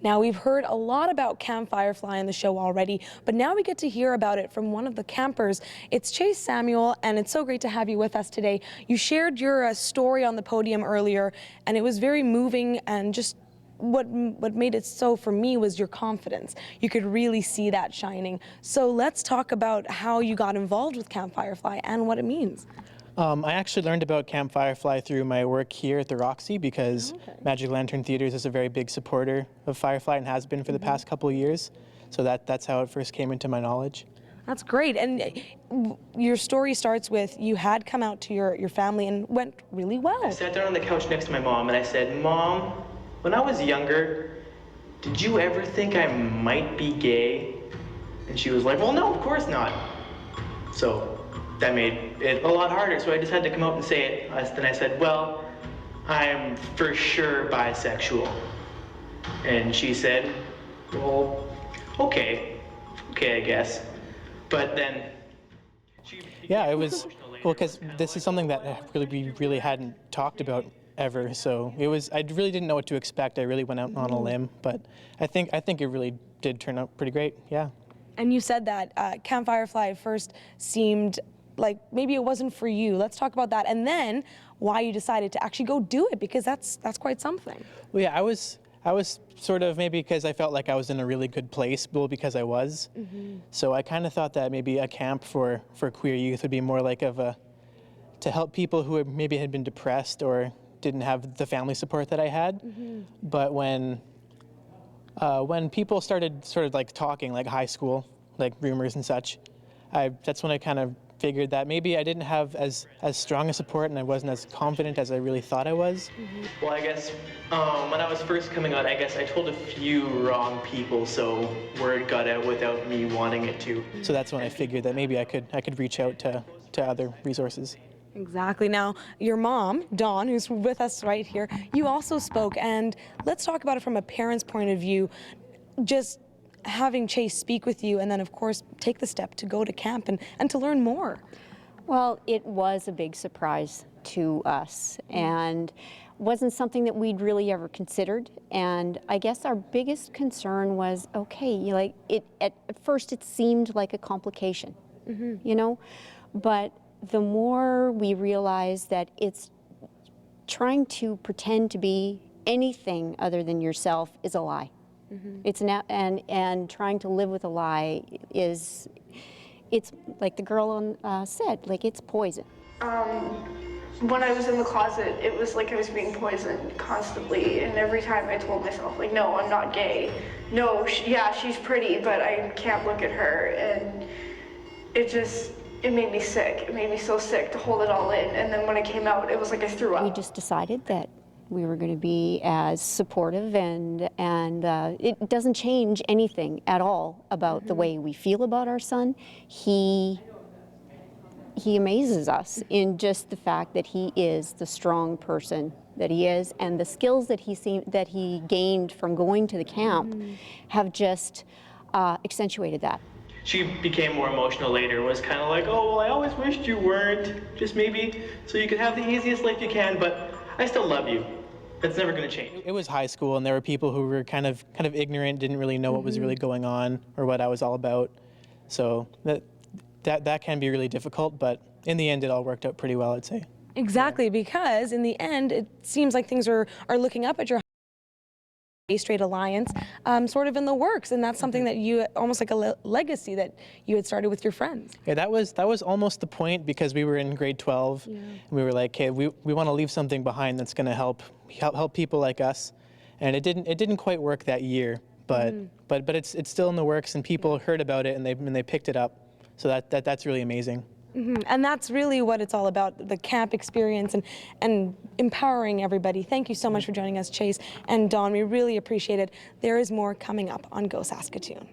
Now, we've heard a lot about Camp Firefly on the show already, but now we get to hear about it from one of the campers. It's Chase Samuel, and it's so great to have you with us today. You shared your story on the podium earlier, and it was very moving, and just what made it so for me was your confidence. You could really see that shining. So let's talk about how you got involved with Camp Firefly and what it means. I actually learned about Camp Firefly through my work here at the Roxy because Magic Lantern Theatres is a very big supporter of Firefly and has been for the past couple of years. So that's how it first came into my knowledge. That's great. And your story starts with you had come out to your family and went really well. I sat down on the couch next to my mom and I said, "Mom, when I was younger, did you ever think I might be gay?" And she was like, "Well, no, of course not." So that made it a lot harder, so I just had to come out and say it. Then I said, "Well, I'm for sure bisexual." And she said, "Well, okay, I guess." But then yeah, it was, well, because this is something that we really hadn't talked about ever, so it was, I really didn't know what to expect. I really went out on a limb, but I think it really did turn out pretty great, yeah. And you said that Camp Firefly at first seemed like maybe it wasn't for you. Let's talk about that, and then why you decided to actually go do it, because that's quite something. Well, yeah, I was sort of, maybe because I felt like I was in a really good place, well, because I was. So I kind of thought that maybe a camp for queer youth would be more like to help people who maybe had been depressed or didn't have the family support that I had. But when people started sort of like talking, like high school, like rumors and such, that's when I kind of figured that maybe I didn't have as strong a support and I wasn't as confident as I really thought I was. well, I guess when I was first coming out, I guess I told a few wrong people, so word got out without me wanting it to. So that's when I figured that maybe I could reach out to other resources. Exactly. Now, your mom, Dawn, who's with us right here, you also spoke, and let's talk about it from a parent's point of view. Just having Chase speak with you and then, of course, take the step to go to camp and to learn more. Well, it was a big surprise to us and wasn't something that we'd really ever considered. And I guess our biggest concern was, okay, like at first it seemed like a complication, you know, but the more we realized that it's trying to pretend to be anything other than yourself is a lie. It's and trying to live with a lie it's like the girl said, like it's poison. When I was in the closet, it was like I was being poisoned constantly, and every time I told myself, like, no, I'm not gay. No, yeah, she's pretty, but I can't look at her, and it made me sick. It made me so sick to hold it all in, and then when it came out, it was like I threw up. We just decided that we were going to be as supportive, and it doesn't change anything at all about the way we feel about our son. He amazes us in just the fact that he is the strong person that he is, and the skills that he gained from going to the camp have just accentuated that. She became more emotional later, was kind of like, "Oh, well, I always wished you weren't, just maybe so you could have the easiest life you can, but I still love you. That's never going to change." It was high school, and there were people who were kind of ignorant, didn't really know what was really going on or what I was all about. So that can be really difficult, but in the end, it all worked out pretty well, I'd say. Exactly, because in the end, it seems like things are looking up at your Gay Straight Alliance, sort of in the works, and that's something that you, almost like a legacy that you had started with your friends. Yeah, that was almost the point, because we were in grade 12, and we were like, okay, we want to leave something behind that's going to help people like us, and it didn't quite work that year, but it's still in the works, and people heard about it and they picked it up, so that's really amazing. And that's really what it's all about, the camp experience and empowering everybody. Thank you so much for joining us, Chase and Dawn. We really appreciate it. There is more coming up on Go Saskatoon.